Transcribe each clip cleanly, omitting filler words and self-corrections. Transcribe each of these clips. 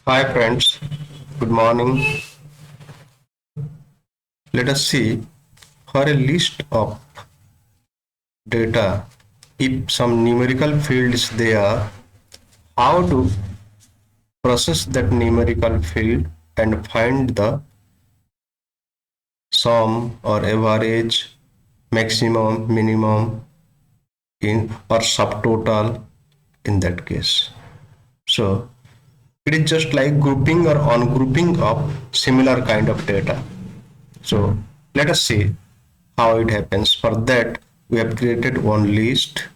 Hi friends, good morning. Let us see for a list of data, if some numerical field is there, how to process that numerical field and find the sum or average, maximum, minimum in or subtotal in that case. So it is just like grouping or ungrouping of similar kind of data. So let us see how it happens. For that, we have created one list.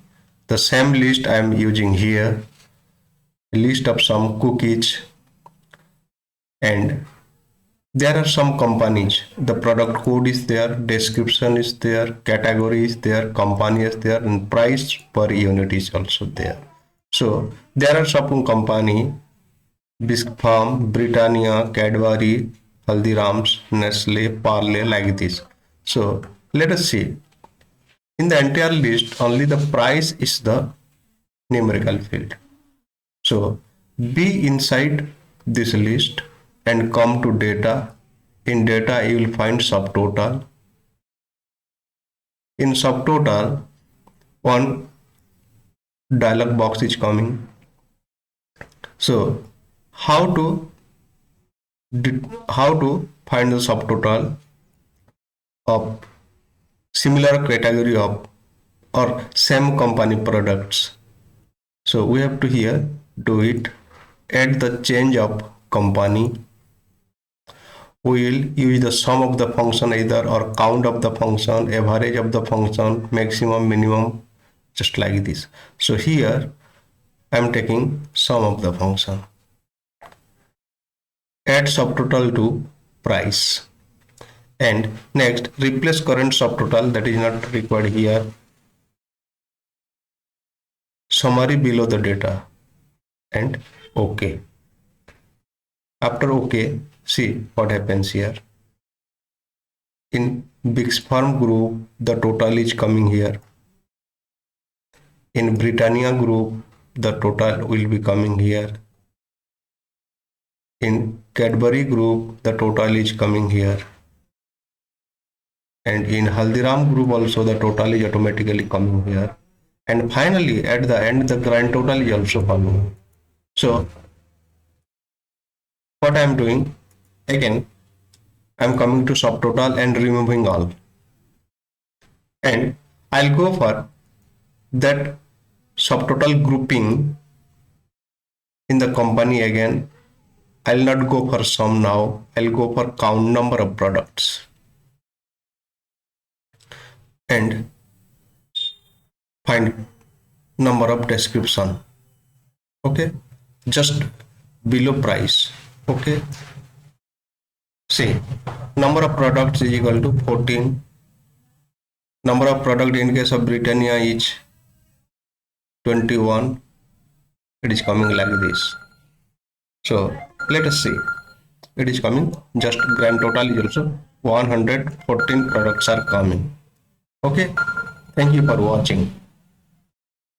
The same list I am using here, a list of some cookies, and there are some companies. The product code is there, description is there, category is there, company is there, and price per unit is also there. So there are some company, Bisc Farm, Britannia, Cadbury, Haldirams, Nestle, Parle, like this. So let us see. In the entire list, only the price is the numerical field. So be inside this list and come to data. In data, you will find subtotal. In subtotal, one dialog box is coming. So how to find the subtotal of similar category of or same company products? So we have to here do it, add the change of company. We will use the sum of the function either or count of the function, average of the function, maximum, minimum, just like this. So here I am taking sum of the function. Add subtotal to price. And next replace current subtotal, that is not required here. Summary below the data and OK. After OK, see what happens here. In Big Farm group, the total is coming here. In Britannia group, the total will be coming here. In Cadbury group, the total is coming here. And in Haldiram group also, the total is automatically coming here. And finally, at the end, the grand total is also coming. So what I am doing, again, I am coming to subtotal and removing all. And I'll go for that subtotal grouping in the company again. I'll not go for sum now. I'll go for count number of products. And find number of description. Okay. Just below price. Okay. See, number of products is equal to 14. Number of product in case of Britannia is 21. It is coming like this. So let us see. It is coming. Just grand total is also 114 products are coming. Okay. Thank you for watching.